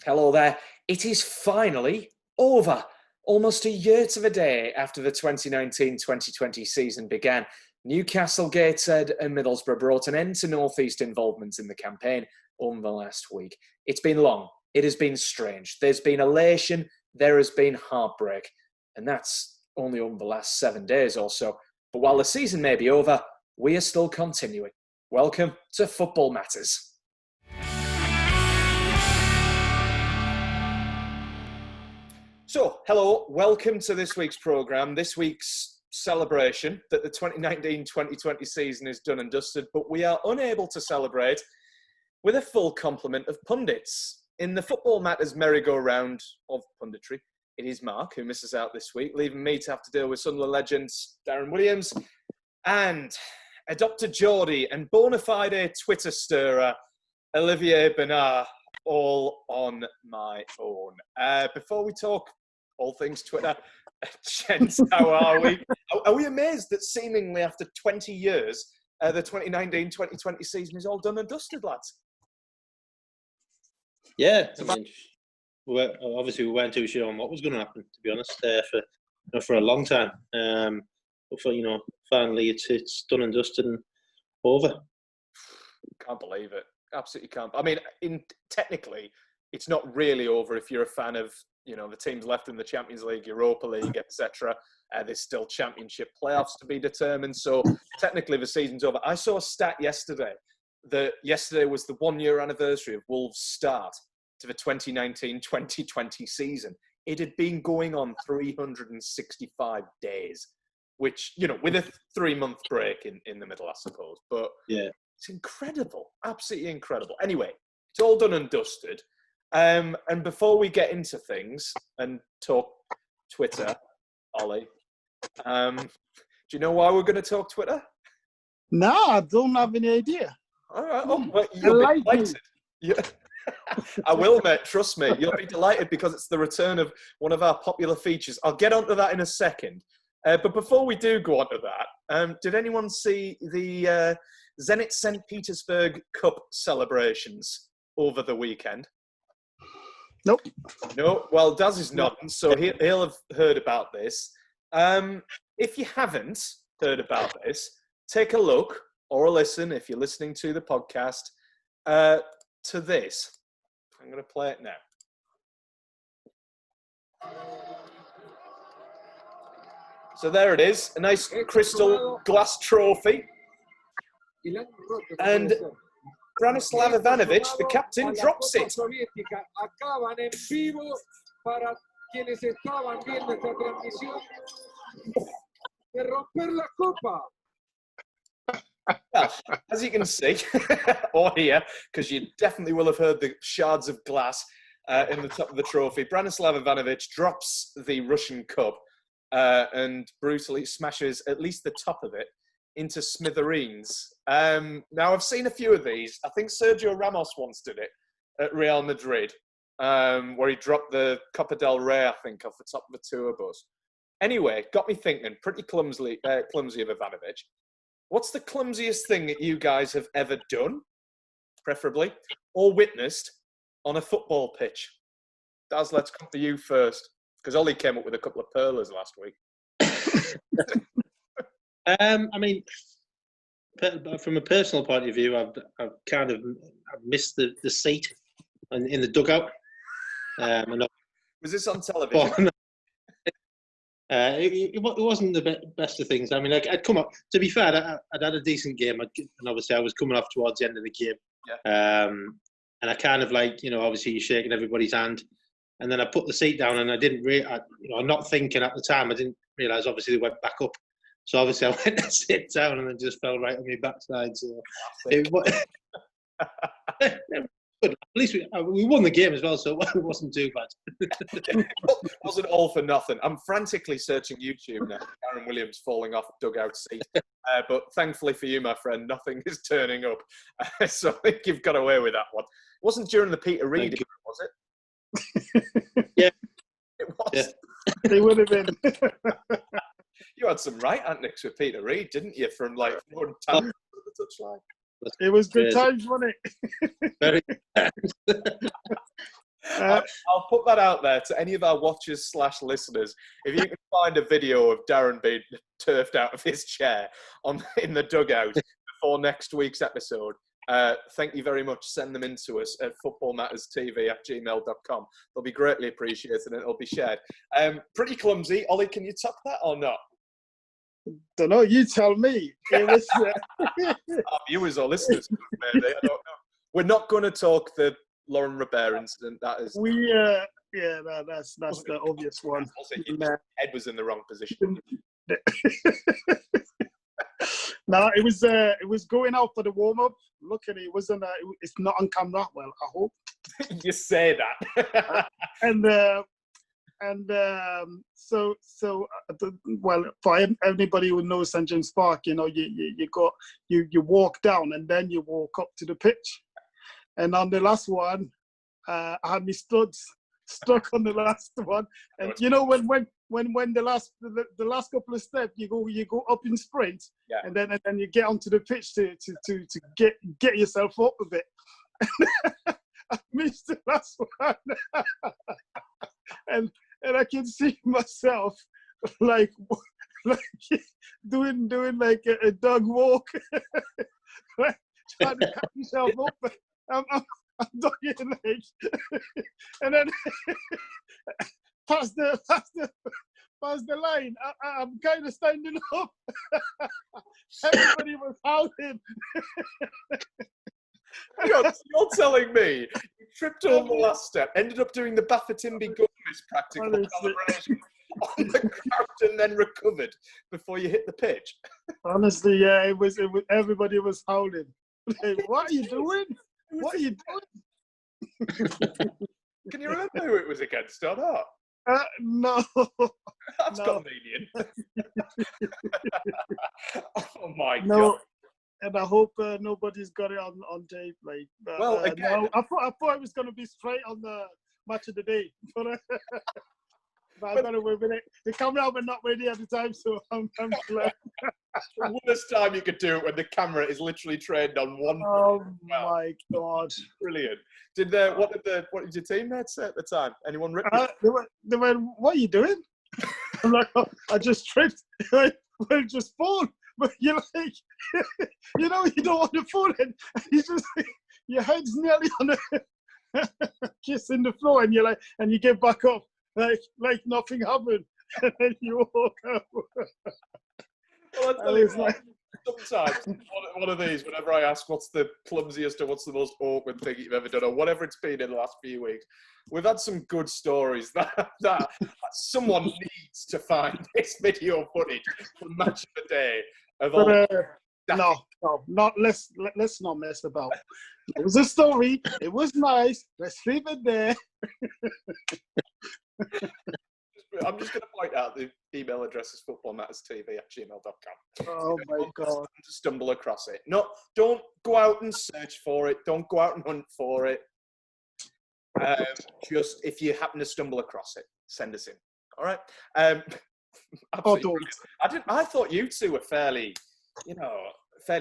Hello there. It is finally over. Almost a year to the day after the 2019-2020 season began, Newcastle, Gateshead and Middlesbrough brought an end to North East involvement in the campaign over the last week. It's been long. It has been strange. There's been elation. There has been heartbreak. And that's only over the last 7 days or so. But while the season may be over, we are still continuing. Welcome to Football Matters. So, hello, welcome to this week's programme, this week's celebration that the 2019-2020 season is done and dusted, but we are unable to celebrate with a full complement of pundits. In the Football Matters merry-go-round of punditry, it is Mark who misses out this week, leaving me to have to deal with Sunderland legends Darren Williams and a Dr. Geordie and bona fide Twitter stirrer Olivier Bernard, all on my own. Before we talk all things Twitter, gents, how are we? Are we amazed that seemingly after 20 years, the 2019-2020 season is all done and dusted, lads? Yeah, I mean, we weren't too sure on what was going to happen, to be honest, for a long time. But finally it's done and dusted and over. Can't believe it. Absolutely can't. I mean, technically, it's not really over if you're a fan of, the teams left in the Champions League, Europa League, etc. There's still championship playoffs to be determined. So technically the season's over. I saw a stat yesterday that yesterday was the 1 year anniversary of Wolves' start to the 2019-2020 season. It had been going on 365 days, which, with a 3-month break in the middle, I suppose. But yeah, it's incredible. Absolutely incredible. Anyway, it's all done and dusted. And before we get into things and talk Twitter, Ollie, do you know why we're going to talk Twitter? No, I don't have any idea. All right. Oh, well, you'll be delighted. Yeah. I will, mate. Trust me. You'll be delighted because it's the return of one of our popular features. I'll get onto that in a second. But before we do go on to that, did anyone see the Zenit St. Petersburg Cup celebrations over the weekend? Nope. No? Well, Daz is nodding, so he'll have heard about this. If you haven't heard about this, take a look or a listen, if you're listening to the podcast, to this. I'm going to play it now. So there it is, a nice crystal glass trophy. And Branislav Ivanovic, the captain, drops it. Well, as you can see, or hear, because you definitely will have heard the shards of glass in the top of the trophy, Branislav Ivanovic drops the Russian cup and brutally smashes at least the top of it into smithereens. Now, I've seen a few of these. I think Sergio Ramos once did it at Real Madrid, where he dropped the Copa del Rey, I think, off the top of a tour bus. Anyway, got me thinking, pretty clumsy of Ivanovic. What's the clumsiest thing that you guys have ever done, preferably, or witnessed on a football pitch? Daz, let's come to you first, because Ollie came up with a couple of pearlers last week. I mean, from a personal point of view, I've missed the seat in the dugout. Was this on television? It wasn't the best of things. I mean, I'd come up. To be fair, I'd had a decent game, and obviously I was coming off towards the end of the game. Yeah. And I kind of obviously you're shaking everybody's hand, and then I put the seat down, and I didn't I'm not thinking at the time. I didn't realise obviously they went back up. So obviously I went to sit down and then just fell right on my backside. So it at least we won the game as well, so it wasn't too bad. It wasn't all for nothing. I'm frantically searching YouTube now. Darren Williams falling off dugout seat. But thankfully for you, my friend, nothing is turning up. So I think you've got away with that one. It wasn't during the Peter Reid era, was it? Yeah. It was. Yeah. They would have been. You had some right antics with Peter Reid, didn't you? From like throwing tantrums at the touchline. It was good times, wasn't it? Very. I'll put that out there to any of our watchers / listeners. If you can find a video of Darren being turfed out of his chair in the dugout before next week's episode, thank you very much. Send them in to us at footballmatterstv@gmail.com. They'll be greatly appreciated and it'll be shared. Pretty clumsy. Ollie, can you top that or not? Don't know. You tell me. It was. Our viewers or listeners, maybe. I don't know. We're not going to talk the Lauren Robert incident. That is. That's the obvious one. Also, your head was in the wrong position. No, it was going out for the warm up. Luckily, it wasn't. It's not on camera. Well, I hope. You say that. For anybody who knows St James Park, you walk down and then you walk up to the pitch. And on the last one, I had my studs stuck on the last one. And you know when the last couple of steps you go up in sprint, yeah. and then you get onto the pitch to get yourself up a bit. I missed the last one, and I can see myself like doing like a dog walk, like trying to catch myself up. I'm doing like, and then past the line, I'm kind of standing up. Everybody was howling. You're telling me you tripped over the last step, ended up doing the Baffertimby Gomez practical calibration on the ground and then recovered before you hit the pitch? Honestly, yeah, it was everybody was howling. Like, what are you doing? What are you doing? Can you remember who it was against or not? No. That's convenient. Oh my no. God. And I hope nobody's got it on tape. Like, well, again, no, I thought it was going to be straight on the match of the day, but I got away with it. The camera were not ready at the time, so I'm glad. The worst time you could do it when the camera is literally trained on one. Oh my God! Brilliant. What did your teammates say at the time? Anyone rip? They went, "What are you doing?" I'm like, oh, "I just tripped." Like, well, just fall. But you're like, you don't want to fall in. You just, your head's nearly on the kissing the floor, and you're like, and you get back up like nothing happened, and then you walk out. Well, I tell you what, sometimes one of these, whenever I ask what's the clumsiest or what's the most awkward thing you've ever done, or whatever it's been in the last few weeks, we've had some good stories that someone needs to find this video footage from Match of the Day. Let's not mess about. It was a story. It was nice. Let's leave it there. I'm just going to point out the email address is footballmatterstv@gmail.com. Oh my God! To stumble across it. No, don't go out and search for it. Don't go out and hunt for it. Just if you happen to stumble across it, send us in. All right. I thought you two were fairly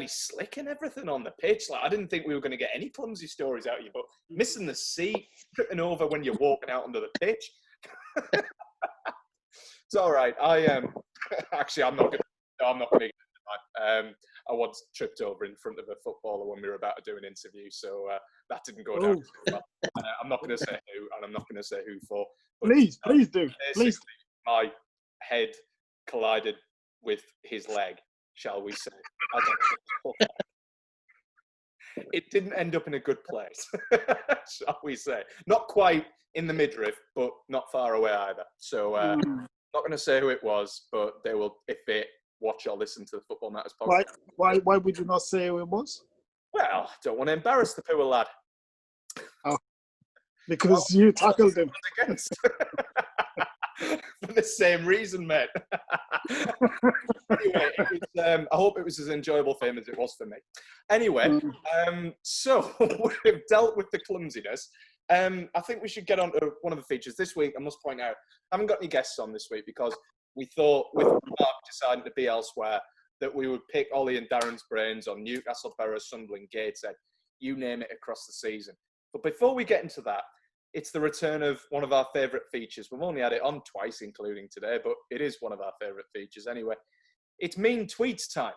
slick and everything on the pitch. Like, I didn't think we were going to get any clumsy stories out of you, but missing the seat, tripping over when you're walking out onto the pitch. It's all right. I'm not going to get it. I once tripped over in front of a footballer when we were about to do an interview, so that didn't go down too well. I'm not going to say who, and I'm not going to say who for. But, please do. Please. My head collided with his leg, shall we say. It didn't end up in a good place, shall we say. Not quite in the midriff, but not far away either. So not going to say who it was, but they will, if they watch or listen to the Football Matters podcast. Why would you not say who it was? Well, I don't want to embarrass the poor lad. Oh, because you tackled him. Against. For the same reason, mate. Anyway, I hope it was as enjoyable for him as it was for me. Anyway, so we've dealt with the clumsiness. I think we should get on to one of the features. This week, I must point out, I haven't got any guests on this week because we thought, with Mark deciding to be elsewhere, that we would pick Ollie and Darren's brains on Newcastle, Boro, Sunderland, Gateshead, you name it, across the season. But before we get into that, It's the return of one of our favourite features. We've only had it on twice, including today, but it is one of our favourite features anyway. It's Mean Tweets time.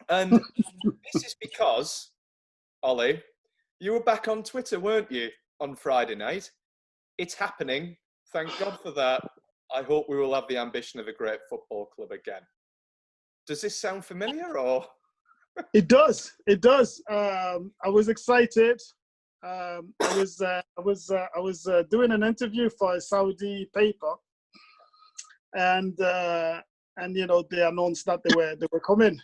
And this is because, Ollie, you were back on Twitter, weren't you, on Friday night? It's happening. Thank God for that. I hope we will have the ambition of a great football club again. Does this sound familiar, or? It does. It does. I was excited. I was doing an interview for a Saudi paper, and you know, they announced that they were coming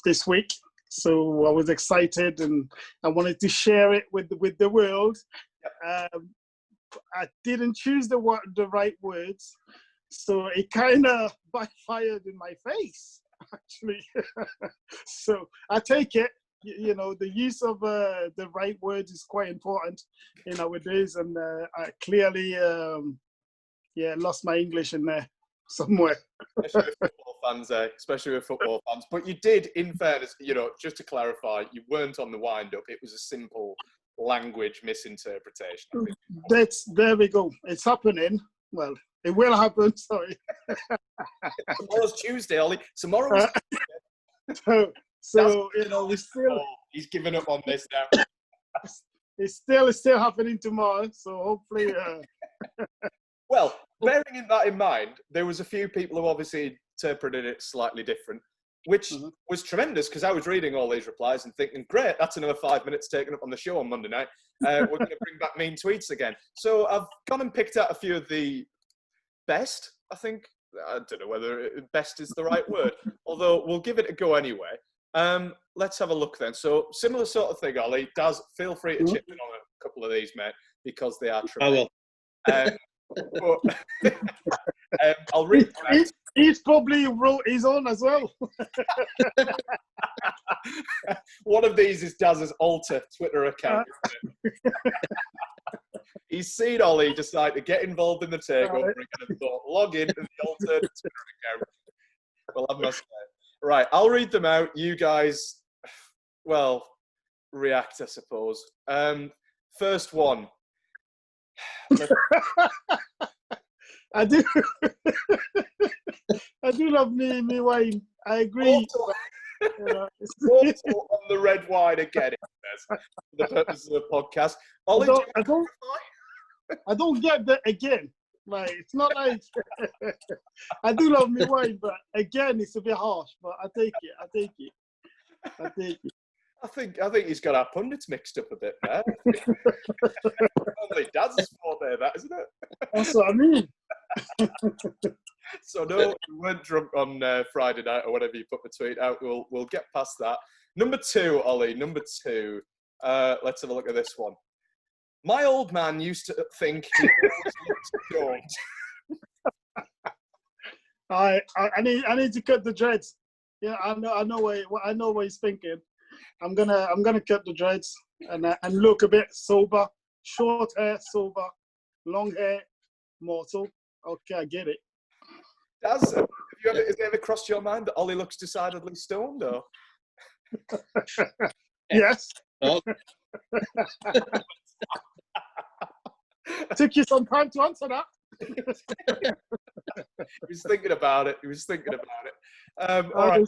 this week. So I was excited, and I wanted to share it with the world. I didn't choose the right words, so it kind of backfired in my face, actually. So I take it. You know, the use of the right words is quite important nowadays, and I clearly, lost my English in there somewhere. Especially with football fans, especially with football fans. But you did, in fairness, you know, just to clarify, you weren't on the wind-up. It was a simple language misinterpretation. There we go. It's happening. Well, it will happen. Sorry. Tomorrow's Tuesday, Ollie. Tomorrow is So you know, we still. He's given up on this now. It's still happening tomorrow. So hopefully. Well, bearing that in mind, there was a few people who obviously interpreted it slightly different, which was tremendous, because I was reading all these replies and thinking, great, that's another 5 minutes taken up on the show on Monday night. We're going to bring back Mean Tweets again. So I've gone and picked out a few of the best, I think. I don't know whether best is the right word, although we'll give it a go anyway. Let's have a look then. So similar sort of thing, Ollie. Daz, feel free to chip in on a couple of these, mate, because they are tremendous. I will. I'll read. He's probably wrote his own as well. One of these is Daz's alter Twitter account. He's seen Ollie decide to get involved in the takeover again and thought, log in to the alter Twitter account. Well, I must say. Right, I'll read them out. You guys, well, react, I suppose. First one. I do love me wine. I agree. Also on the red wine again, it says, for the purpose of the podcast. Ollie, I don't get that again. Like, it's not like I do love me wine, but again, it's a bit harsh. But I take it. I think he's got our pundits mixed up a bit there. Only Dad's sport there, that, isn't it? That's what I mean. So no, we weren't drunk on Friday night or whatever you put the tweet out. We'll get past that. Number 2, Ollie. Number 2. Let's have a look at this one. My old man used to think he always looked stoned. I need to cut the dreads. Yeah, I know what he's thinking. I'm gonna cut the dreads and look a bit sober. Short hair, sober. Long hair, mortal. Okay, I get it. Has it ever crossed your mind that Ollie looks decidedly stoned, or? Yes. Oh. Took you some time to answer that. He was thinking about it. All right.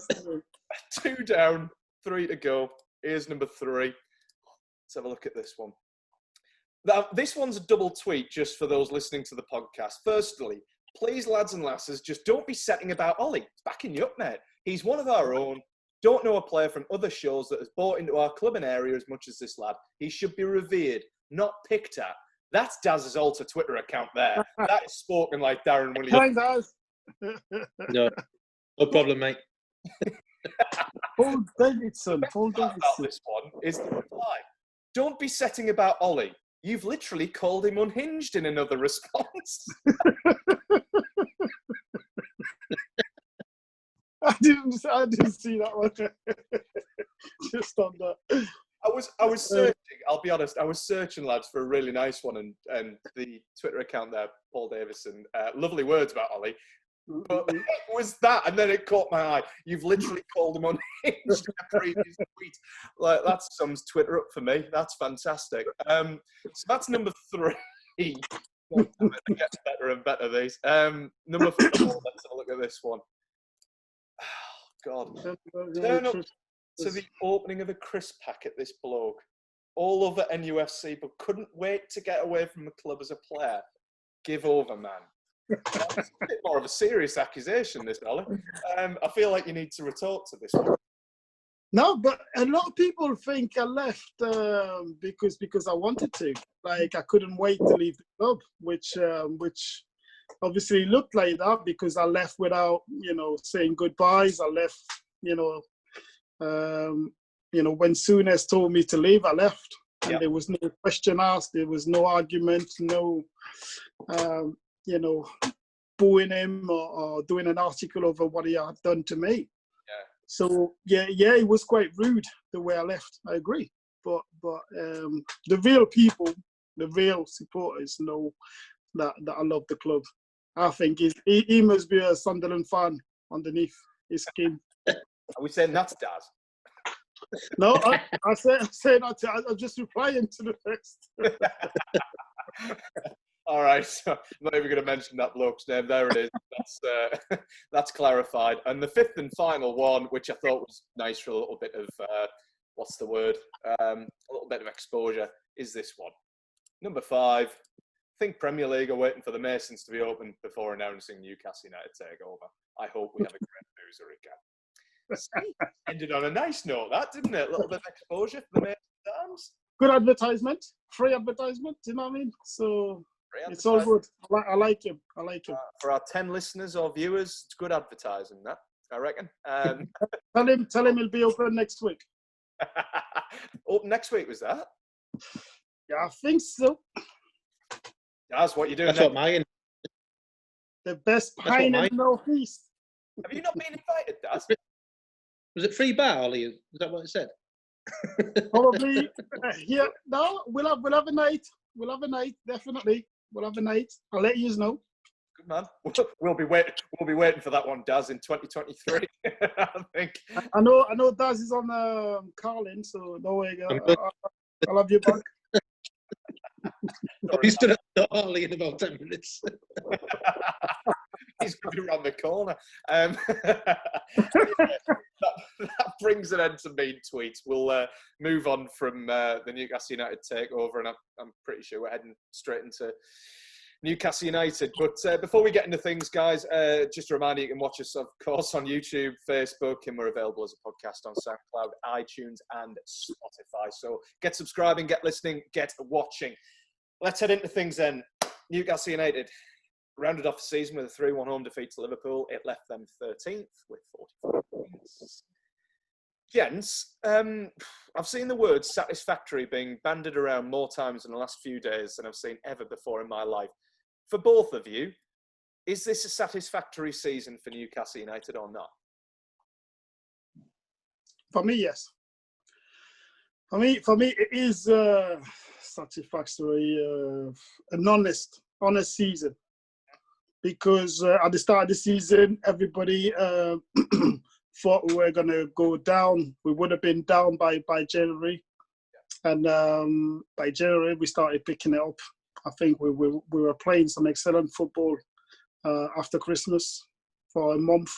2 down, 3 to go. Here's number 3. Let's have a look at this one. Now, this one's a double tweet just for those listening to the podcast. Firstly, please, lads and lasses, just don't be setting about Ollie. It's backing you up, mate. He's one of our own. Don't know a player from other shows that has bought into our club and area as much as this lad. He should be revered, not picked at. That's Daz's alter Twitter account there. That is spoken like Darren Williams. Thanks, Daz. No problem, mate. Paul Davidson. About this one is the reply. Don't be setting about Ollie. You've literally called him unhinged in another response. I didn't see that one. Just on that. I was searching. I'll be honest. I was searching, lads, for a really nice one, and the Twitter account there, Paul Davison, lovely words about Ollie. But it was that, and then it caught my eye. You've literally called him unhinged in a previous tweet. Like, that sums Twitter up for me. That's fantastic. So that's number 3. It gets better and better, these. Number 4, let's have a look at this one. Oh, God. Turn up to the opening of a crisp packet, this bloke. All over NUFC, but couldn't wait to get away from the club as a player. Give over, man. It's a bit more of a serious accusation, this, Ollie. I feel like you need to retort to this one. No, but a lot of people think I left because I wanted to. Like, I couldn't wait to leave the club, which obviously looked like that because I left without, saying goodbyes. I left, when Souness told me to leave, I left. And there was no question asked. There was no argument, no, booing him or doing an article over what he had done to me. So it was quite rude the way I left. I agree, but the real people, the real supporters know that I love the club. I think he must be a Sunderland fan underneath his skin. Are we saying that's Daz? No, I say that. I'm just replying to the text. All right, so I'm not even going to mention that bloke's name. There it is. That's clarified. And the 5th and final one, which I thought was nice for a little bit of, what's the word? A little bit of exposure, is this one. Number 5, I think Premier League are waiting for the Masons to be open before announcing Newcastle United takeover. I hope we have a great loser again. Ended on a nice note, that, didn't it? A little bit of exposure for the Masons arms. Good advertisement, free advertisement, you know what I mean? So it's all good. I like him. For our 10 listeners or viewers, it's good advertising, that, I reckon. Tell him he'll be open next week. Open next week, was that? Yeah, I think so. That's what you're doing. That's what mine. The best pine in the northeast. Have you not been invited, Daz? Was it free bar, Ollie? Is that what it said? Probably. No, we'll have a night. We'll have a night, definitely. We'll have a night. I'll let you know. Good man. We'll be waiting for that one, Daz, in 2023. I think. I know Daz is on Carlin, so no way. I'll have you back. He's stood at the Ollie in about 10 minutes. He's going to be around the corner. That brings an end to mean tweets. We'll move on from the Newcastle United takeover, and I'm pretty sure we're heading straight into Newcastle United. But before we get into things, guys, just a reminder, you can watch us, of course, on YouTube, Facebook, and we're available as a podcast on SoundCloud, iTunes, and Spotify. So get subscribing, get listening, get watching. Let's head into things then. Newcastle United rounded off the season with a 3-1 home defeat to Liverpool. It left them 13th with 45 points. Gents, I've seen the word satisfactory being bandied around more times in the last few days than I've seen ever before in my life. For both of you, is this a satisfactory season for Newcastle United or not? For me, yes. For me, it is satisfactory, an honest season. Because at the start of the season, everybody thought we were going to go down. We would have been down by January. And by January, we started picking it up. I think we were playing some excellent football after Christmas for a month.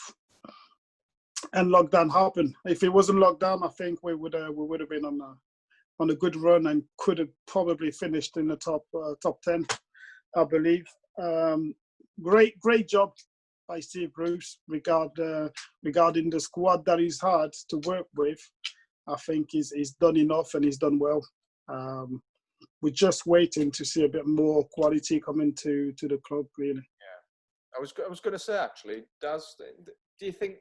And lockdown happened. If it wasn't lockdown, I think we would have been on a good run and could have probably finished in the top 10, I believe. Great job by Steve Bruce regarding the squad that he's had to work with. I think he's done enough and he's done well. We're just waiting to see a bit more quality come into the club, really. Yeah, I was going to say, actually, Daz, do you think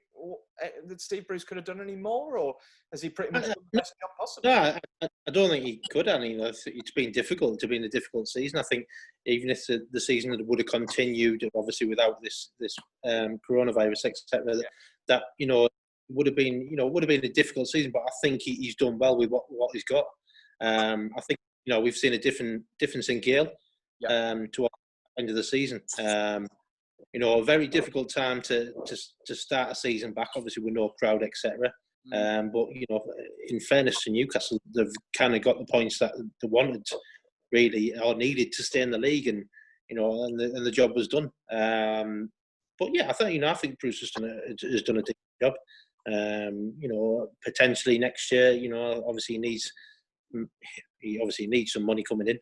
that Steve Bruce could have done any more, or has he pretty much done the best job possible? No, I don't think he could. I mean, it's been difficult. It's been a difficult season. I think even if the season would have continued, obviously without this coronavirus, etc., that would have been a difficult season. But I think he's done well with what he's got. I think we've seen a difference in Gale to the end of the season. a very difficult time to start a season back, obviously with no crowd, etc. But, in fairness to Newcastle, they've kind of got the points that they wanted, really, or needed to stay in the league, and the job was done. But yeah, I think Bruce has done a decent job. Potentially next year, obviously he needs some money coming in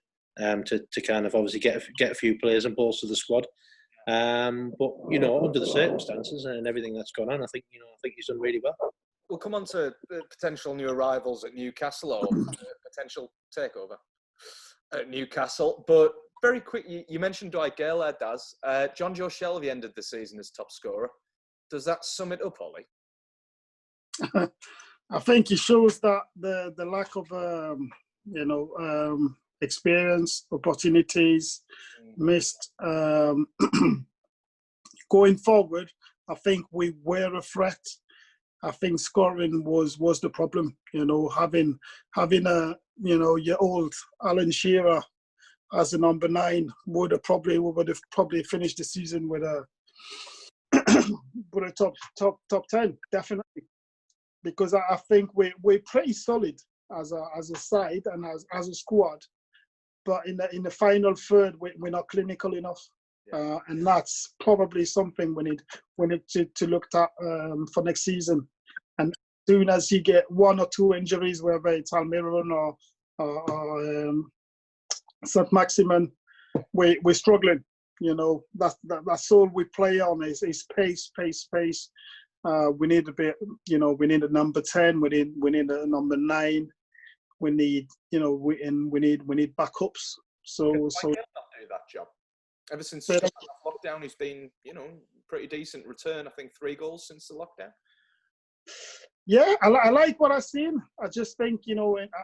to kind of obviously get a few players and bolster the squad. But under the circumstances and everything that's gone on, I think he's done really well. We'll come on to potential new arrivals at Newcastle or potential takeover at Newcastle. But very quick, you mentioned Dwight Gale there, Daz. John Joe Shelby ended the season as top scorer. Does that sum it up, Ollie? I think it shows that the lack of experience, opportunities missed. Going forward, I think we were a threat. I think scoring was the problem. Having your old Alan Shearer as a number 9 would have probably finished the season with a top 10, definitely. Because I think we're pretty solid as a side and as a squad, but in the final third we're not clinical enough, and that's probably something we need to look at for next season. And as soon as you get 1 or 2 injuries, whether it's Almiron or St. Maximin, we're struggling. That's all we play on is pace. We need a bit, we need a number 10. We need a number 9. We need, we need backups. So why can't not do that job? Ever since lockdown, he's been, pretty decent return. I think 3 goals since the lockdown. Yeah, I like what I've seen. I just think,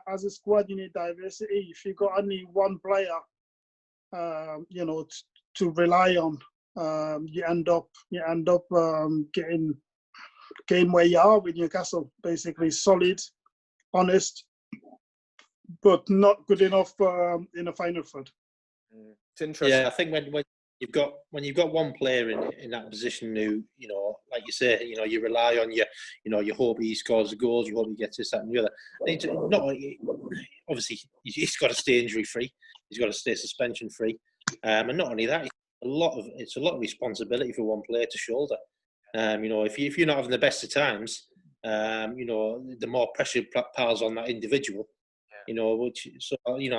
as a squad, you need diversity. If you got only one player, to rely on, you end up getting where you are with Newcastle. Basically, solid, honest, but not good enough in the final third. It's interesting. Yeah, I think when you've got one player in that position who, like you say, you rely on you hope he scores the goals, you hope he gets this, that, and the other. Obviously, he's got to stay injury free, he's got to stay suspension free, and not only that, it's a lot of responsibility for one player to shoulder. If you're not having the best of times, the more pressure piles on that individual. I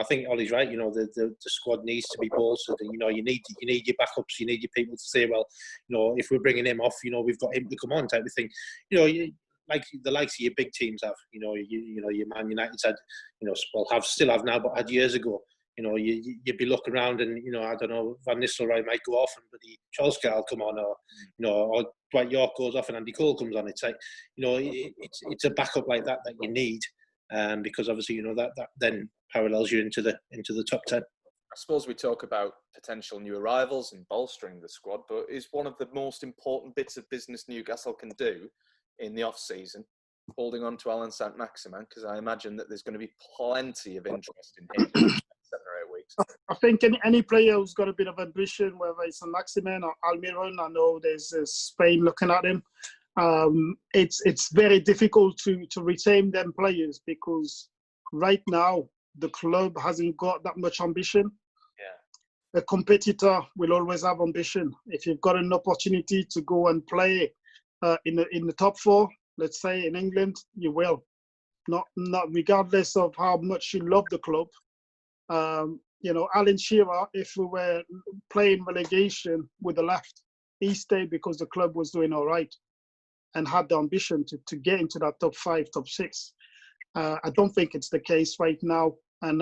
think Ollie's right. The squad needs to be bolstered. And, you need your backups. You need your people to say, well, if we're bringing him off, we've got him to come on, type of thing. Like the likes of your big teams have. Your Man United's had, still have now, but had years ago. You'd be looking around and, I don't know, Van Nistelrooy might go off and bloody Cholska will come on, or Dwight York goes off and Andy Cole comes on. It's like, it's a backup like that you need. Because obviously, that then parallels you into the top 10. I suppose we talk about potential new arrivals and bolstering the squad, but is one of the most important bits of business Newcastle can do in the off-season holding on to Alan St. Maximin? Because I imagine that there's going to be plenty of interest in him in 7 or 8 weeks. I think any player who's got a bit of ambition, whether it's St. Maximin or Almiron, I know there's Spain looking at him. It's very difficult to retain them players because right now the club hasn't got that much ambition. Yeah. A competitor will always have ambition. If you've got an opportunity to go and play in the top 4, let's say in England, you will. Not regardless of how much you love the club. Alan Shearer, if we were playing relegation with the left, he stayed because the club was doing all right and had the ambition to get into that top 5, top 6. I don't think it's the case right now, and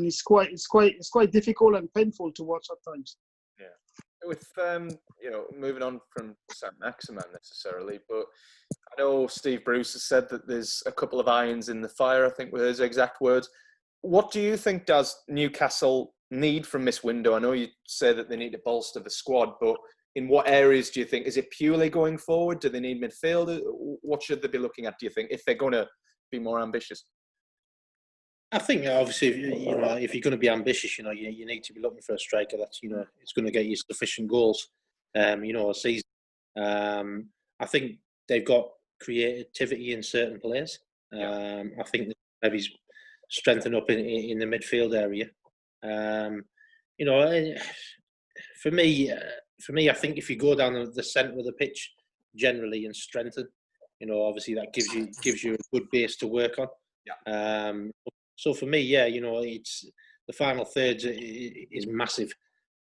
it's quite difficult and painful to watch at times. Yeah, with moving on from St. Maximin necessarily, but I know Steve Bruce has said that there's a couple of irons in the fire. I think were his exact words. What do you think does Newcastle need from this window? I know you say that they need to bolster the squad, but in what areas do you think? Is it purely going forward? Do they need midfield? What should they be looking at, do you think, if they're going to be more ambitious? I think, obviously, if you're going to be ambitious, you need to be looking for a striker that's, it's going to get you sufficient goals. a season. I think they've got creativity in certain players. I think maybe strengthen up in the midfield area. For me, I think if you go down the centre of the pitch generally and strengthen, obviously that gives you a good base to work on. Yeah. So for me, it's the final third is massive.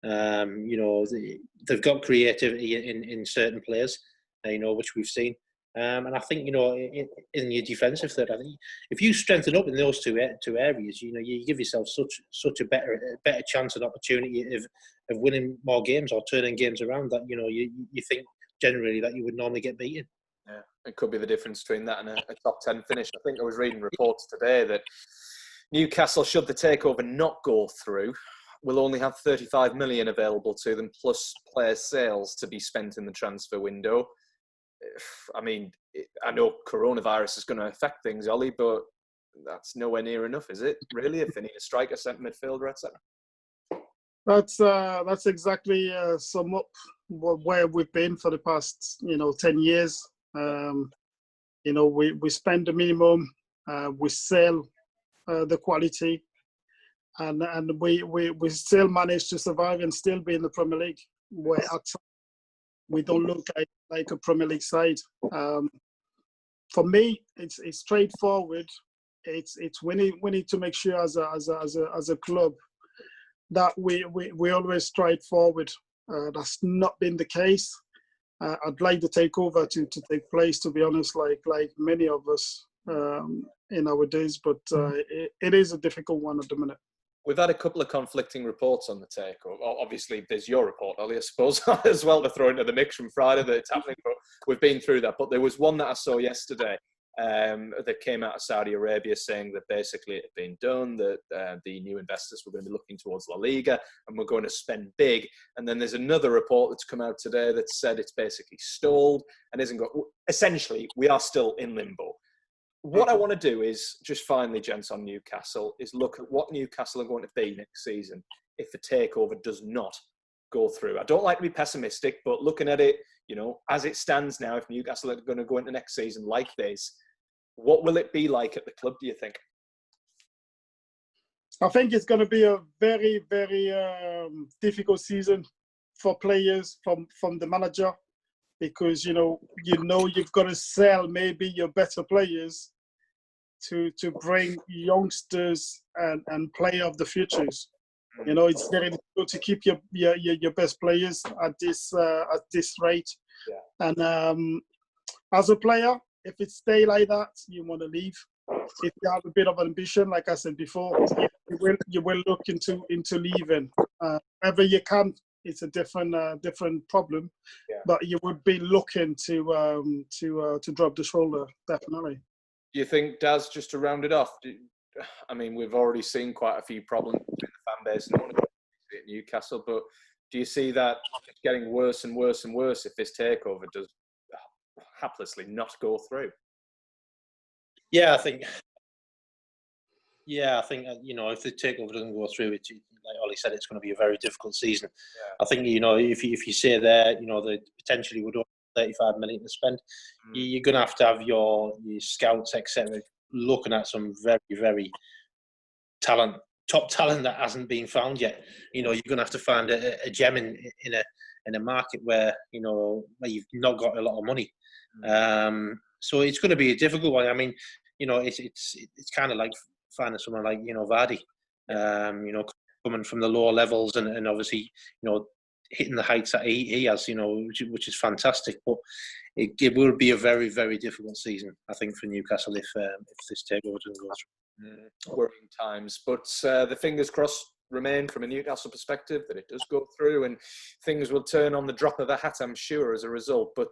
They've got creativity in certain players, which we've seen. And I think, in your defensive third, I think if you strengthen up in those two areas, you give yourself such a better chance and opportunity of winning more games or turning games around that, you think generally that you would normally get beaten. Yeah, it could be the difference between that and a top 10 finish. I think I was reading reports today that Newcastle, should the takeover not go through, will only have 35 million available to them, plus player sales to be spent in the transfer window. I mean, I know coronavirus is going to affect things, Ollie, but that's nowhere near enough, is it? Really, if they need a striker, centre midfielder, etc. That's exactly sum up where we've been for the past 10 years. We spend the minimum, we sell the quality, and we still manage to survive and still be in the Premier League, where we don't look like a Premier League side. For me, it's straightforward. It's we need to make sure as a club that we always stride forward. That's not been the case. I'd like the takeover to take place, to be honest, like many of us in our days, but it is a difficult one at the minute. We've had a couple of conflicting reports on the takeover. Obviously, there's your report, Ollie, I suppose, as well, to throw into the mix from Friday that it's happening, but we've been through that. But there was one that I saw yesterday that came out of Saudi Arabia saying that basically it had been done, that the new investors were going to be looking towards La Liga and we're going to spend big. And then there's another report that's come out today that said it's basically stalled and isn't going. Essentially, we are still in limbo. What I want to do is, just finally, gents, on Newcastle, is look at what Newcastle are going to be next season if the takeover does not go through. I don't like to be pessimistic, but looking at it, as it stands now, if Newcastle are going to go into next season like this, what will it be like at the club, do you think? I think it's going to be a very, very difficult season for players, from the manager, because you've got to sell maybe your better players to bring youngsters and player of the futures. It's very difficult to keep your best players at this rate. Yeah. And as a player, if it stay like that, you want to leave. If you have a bit of ambition, like I said before, you will look into leaving. Wherever you can. It's a different problem, but you would be looking to drop the shoulder, definitely. Do you think, Daz, just to round it off, we've already seen quite a few problems in the fan base and at Newcastle, but do you see that getting worse and worse and worse if this takeover does haplessly not go through? I think if the takeover doesn't go through, it's like Ollie said, it's going to be a very difficult season. I think if you say there, they potentially would have 35 million to spend. You're going to have your scouts, etc., looking at some very, very top talent that hasn't been found yet. You're going to have to find a gem in a market where where you've not got a lot of money. So it's going to be a difficult one. It's kind of like finding someone like Vardy, coming from the lower levels and obviously hitting the heights that he has, which is fantastic. But it will be a very, very difficult season, I think, for Newcastle if this takeover doesn't go through. Worrying times, but the fingers crossed remain from a Newcastle perspective that it does go through and things will turn on the drop of a hat, I'm sure, as a result. But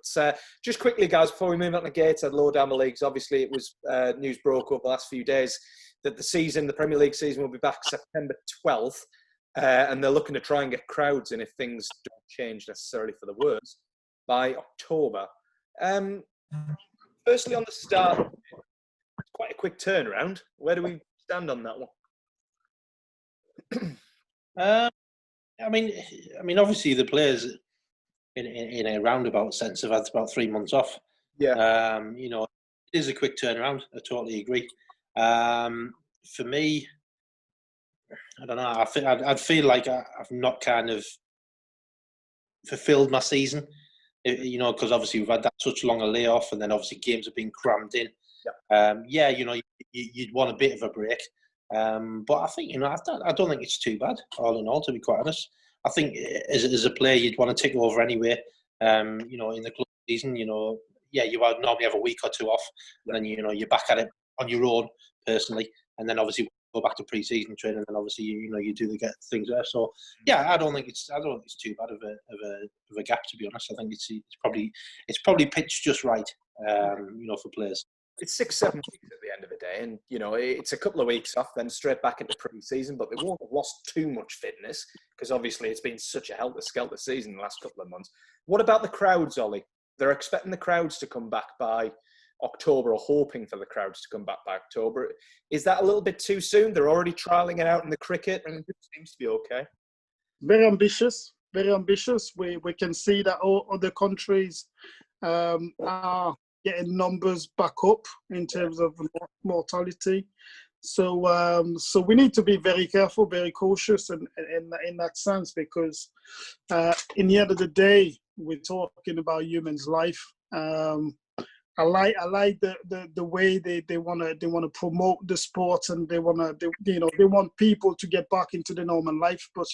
just quickly, guys, before we move on to Gateshead, low down the leagues, obviously it was news broke over the last few days that the Premier League season will be back September 12th, and they're looking to try and get crowds in if things don't change necessarily for the worse by October. Firstly, on the start, it's quite a quick turnaround. Where do we stand on that one? Obviously the players in a roundabout sense, have had about 3 months off. Yeah. You know, it is a quick turnaround. I totally agree. For me, I don't know. I'd feel like I've not kind of fulfilled my season. You know, because obviously we've had that such long a layoff, and then obviously games have been crammed in. Yeah. You know, you'd want a bit of a break. But I think, you know, I don't think it's too bad, all in all, to be quite honest. I think as a player, you'd want to take over anyway. You know, in the club season, you know, you would normally have a week or two off, and then, you know, you're back at it on your own personally, and then obviously go back to pre-season training, and then obviously you know you do get things there. So I don't think it's too bad of a gap, to be honest. I think it's probably pitched just right, you know, for players. It's 6-7 weeks at the end of the day, and you know it's a couple of weeks off, then straight back into pre-season. But they won't have lost too much fitness because obviously it's been such a helter-skelter season the last couple of months. What about the crowds, Ollie? They're expecting the crowds to come back by October, or hoping for the crowds to come back by October. Is that a little bit too soon? They're already trialling it out in the cricket, and it seems to be okay. Very ambitious, very ambitious. We can see that all other countries are getting numbers back up in terms of mortality. So we need to be very careful, very cautious in that sense, because in the end of the day, we're talking about humans' life. I like the way they want to promote the sport, and they want people to get back into the normal life. But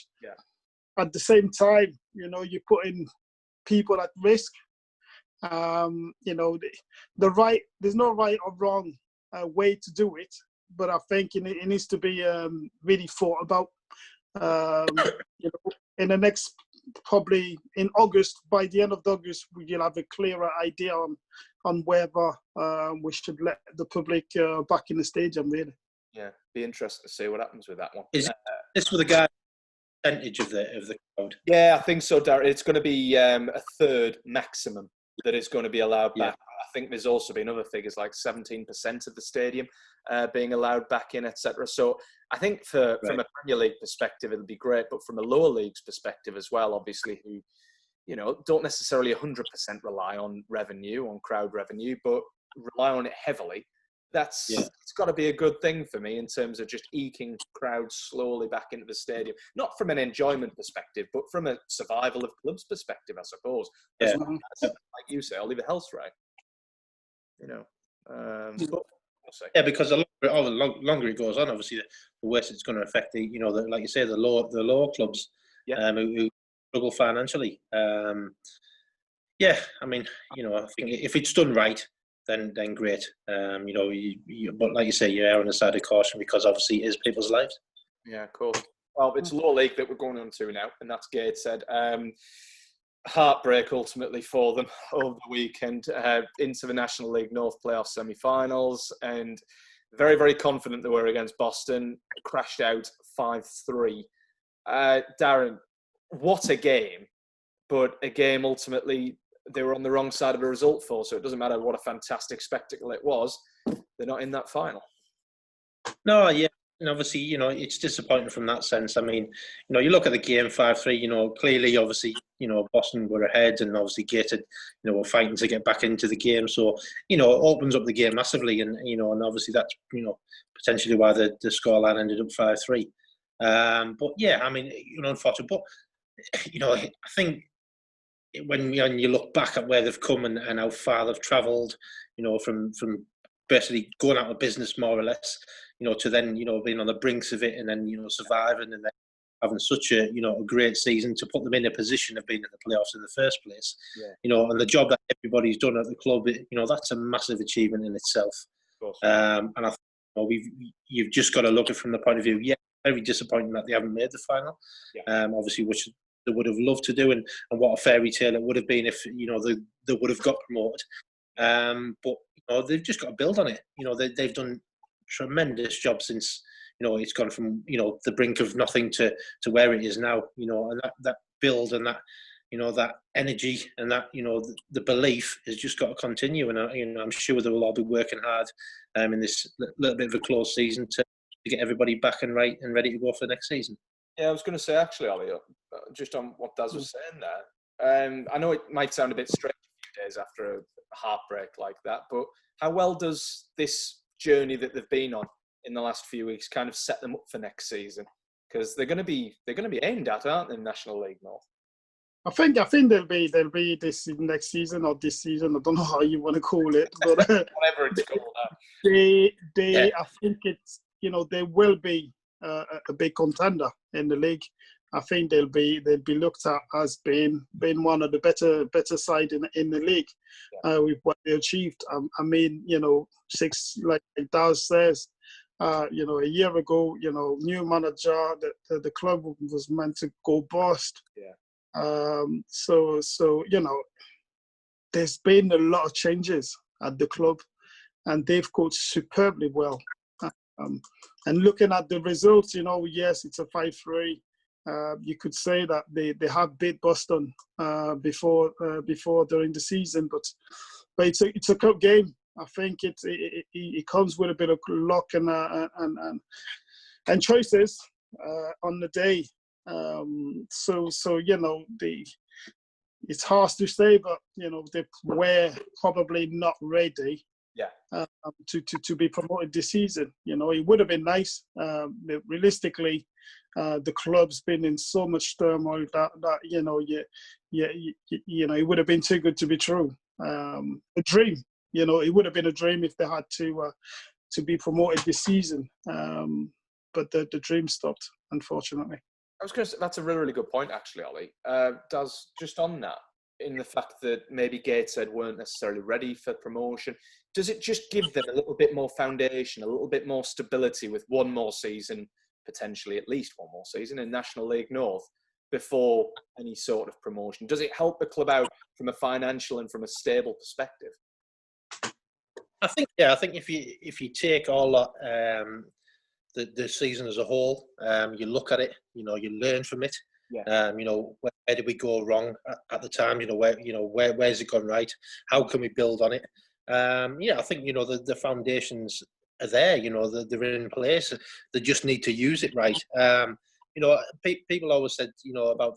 at the same time, you know, you're putting people at risk. You know, there's no right or wrong way to do it, but I think it needs to be really thought about. You know, in the next, probably in August, by the end of August, we'll have a clearer idea on whether we should let the public back in the stadium, really. Yeah, be interesting to see what happens with that one. Is this with the percentage of the crowd? Yeah, I think so, Darren. It's going to be a third maximum that is going to be allowed back. I think there's also been other figures like 17% of the stadium being allowed back in, etc. So I think from a Premier League perspective, it'll be great, but from a lower leagues perspective as well, obviously, who, you know, don't necessarily 100% rely on revenue, on crowd revenue, but rely on it heavily. It's got to be a good thing for me in terms of just eking crowds slowly back into the stadium. Not from an enjoyment perspective, but from a survival of clubs perspective, I suppose. As long as, like you say, Oliver Health, right? You know, but we'll see. Yeah, because the longer it goes on, obviously, the worse it's going to affect the, you know, like you say, the lower clubs who struggle financially. I mean, you know, I think if it's done right, then great. You know, but like you say, you're on the side of caution because obviously it is people's lives. Yeah, cool. Well, it's lower league that we're going on to now, and that's Gateshead. Heartbreak ultimately for them over the weekend into the National League North playoff semi-finals, and very, very confident they were against Boston. Crashed out 5-3. Darren, what a game! But a game ultimately they were on the wrong side of the result for, so it doesn't matter what a fantastic spectacle it was. They're not in that final. No, yeah. And obviously, you know, it's disappointing from that sense. I mean, you know, you look at the game 5-3, you know, clearly, obviously, you know, Boston were ahead and obviously Gateshead, you know, were fighting to get back into the game. So, you know, it opens up the game massively. And, you know, and obviously that's, you know, potentially why the scoreline ended up 5-3. But yeah, I mean, you know, unfortunate. But, you know, I think when you look back at where they've come and how far they've travelled, you know, from basically going out of business more or less, you know, to then, you know, being on the brinks of it and then, you know, surviving and then having such a, you know, a great season to put them in a position of being in the playoffs in the first place. You know, and the job that everybody's done at the club, you know, that's a massive achievement in itself. And I think, you know, you've just got to look at it from the point of view, very disappointing that they haven't made the final. Obviously, which they would have loved to do, and what a fairy tale it would have been if, you know, they would have got promoted. But, you know, they've just got to build on it. You know, they've done tremendous job since, you know, it's gone from, you know, the brink of nothing to where it is now, you know, and that build and that, you know, that energy and that, you know, the belief has just got to continue. And, you know, I'm sure they will all be working hard in this little bit of a close season to get everybody back and right and ready to go for the next season. Yeah, I was going to say, actually, Ollie, just on what Daz was saying I know it might sound a bit strange a few days after a heartbreak like that, but how well does this journey that they've been on in the last few weeks kind of set them up for next season? Because they're going to be aimed at, aren't they, in National League North? I think they'll be this next season or this season. I don't know how you want to call it, but whatever it's called. I think it's they will be a big contender in the league. I think they'll be looked at as being one of the better side in the league with what they achieved. I mean, six, like Daz says, a year ago, new manager, the club was meant to go bust. Yeah. So there's been a lot of changes at the club, and they've coached superbly well. And looking at the results, yes, it's a 5-3. You could say that they have beat Boston before during the season, but it's a cup game. I think it comes with a bit of luck and choices on the day. It's hard to say, but they were probably not ready. Yeah. To be promoted this season, it would have been nice. Realistically, the club's been in so much turmoil that it would have been too good to be true. A dream, it would have been a dream if they had to be promoted this season. But the dream stopped, unfortunately. I was going to say, that's a really, really good point, actually, Ollie. Does just on that, in the fact that maybe Gateshead weren't necessarily ready for promotion, does it just give them a little bit more foundation, a little bit more stability with one more season, potentially at least one more season in National League North before any sort of promotion? Does it help the club out from a financial and from a stable perspective? I think if you take all that, the season as a whole, you look at it, you learn from it. Yeah. Where did we go wrong at the time? Where's it gone right? How can we build on it? I think the foundations are there. They're in place. They just need to use it right. People always said about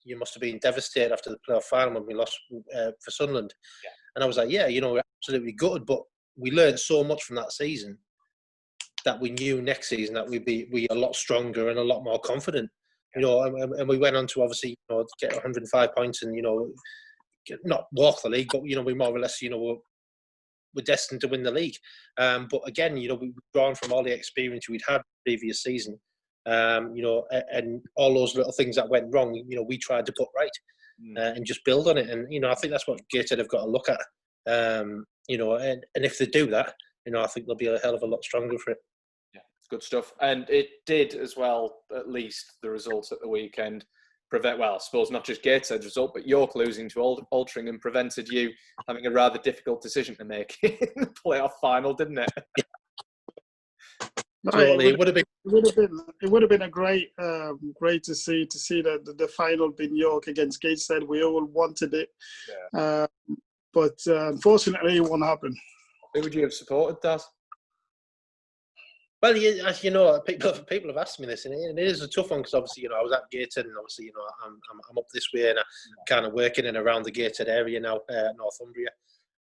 you must have been devastated after the playoff final when we lost for Sunderland. Yeah. And I was like, we're absolutely gutted, but we learned so much from that season that we knew next season that we'd be a lot stronger and a lot more confident. And we went on to obviously get 105 points and not walk the league, but we more or less we're destined to win the league. But again, we've drawn from all the experience we'd had the previous season, and all those little things that went wrong, we tried to put right and just build on it. And I think that's what Gateshead have got to look at. And if they do that, I think they'll be a hell of a lot stronger for it. Yeah, good stuff. And it did as well, at least the results at the weekend, I suppose not just Gateshead's result, but York losing to Altrincham prevented you having a rather difficult decision to make in the playoff final, didn't it? No, it would have been a great to see that the final being York against Gateshead. We all wanted it, but unfortunately, it won't happen. Who would you have supported, Daz? Well, as you know, people have asked me this, and it is a tough one because obviously, I was at Gateshead, and obviously, I'm up this way, and I'm kind of working in around the Gateshead area now, Northumbria.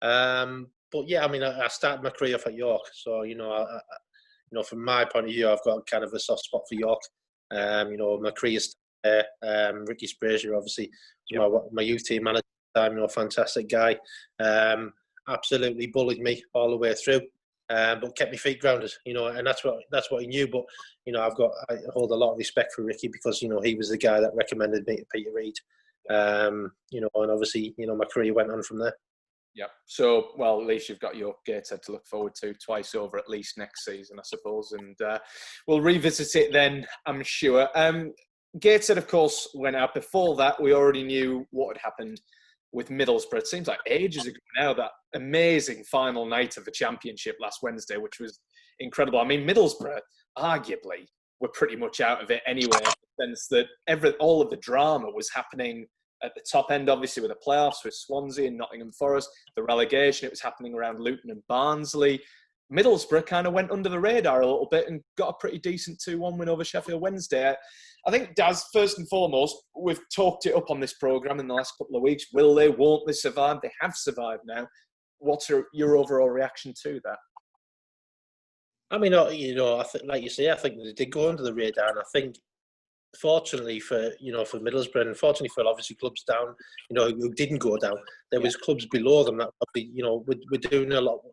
But yeah, I mean, I started my career off at York, so from my point of view, I've got kind of a soft spot for York. My career's there. Ricky Sprazier, obviously, my youth team manager at the time, fantastic guy. Absolutely bullied me all the way through, but kept my feet grounded, and that's what he knew. But I hold a lot of respect for Ricky because he was the guy that recommended me to Peter Reid. And obviously my career went on from there. Yeah. So, well, at least you've got your Gateshead to look forward to twice over at least next season, I suppose. And we'll revisit it then, I'm sure. Gateshead, of course, went out. Before that, we already knew what had happened with Middlesbrough. It seems like ages ago now, that amazing final night of the Championship last Wednesday, which was incredible. I mean, Middlesbrough, arguably, were pretty much out of it anyway, in the sense that all of the drama was happening at the top end, obviously, with the playoffs with Swansea and Nottingham Forest, the relegation, it was happening around Luton and Barnsley. Middlesbrough kind of went under the radar a little bit and got a pretty decent 2-1 win over Sheffield Wednesday. I think, Daz, first and foremost, we've talked it up on this programme in the last couple of weeks. Will they, won't they survive? They have survived now. What's your overall reaction to that? I mean, I think, like you say, I think they did go under the radar, and I think, fortunately for Middlesbrough, and fortunately for obviously clubs down, who didn't go down, there was clubs below them that probably, were doing a lot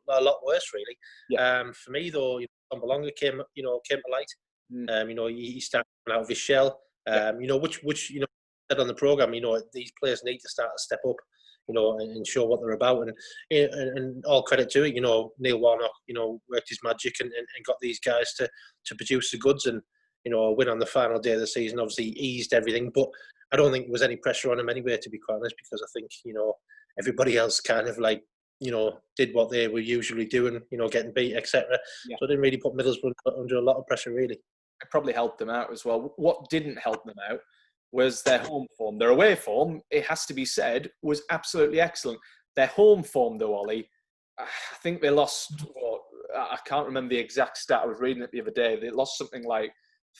worse, really. Yeah. For me, though, Tom Belonga came to light. He started out of his shell. Which said on the programme, these players need to start to step up, and show what they're about. And all credit to it, Neil Warnock, worked his magic and got these guys to produce the goods. And a win on the final day of the season obviously eased everything, but I don't think there was any pressure on him anyway, to be quite honest, because I think, everybody else kind of did what they were usually doing, getting beat, etc. Yeah. So it didn't really put Middlesbrough under a lot of pressure, really. It probably helped them out as well. What didn't help them out was their home form. Their away form, it has to be said, was absolutely excellent. Their home form, though, Ollie, I think they lost, I can't remember the exact stat, I was reading it the other day, they lost something like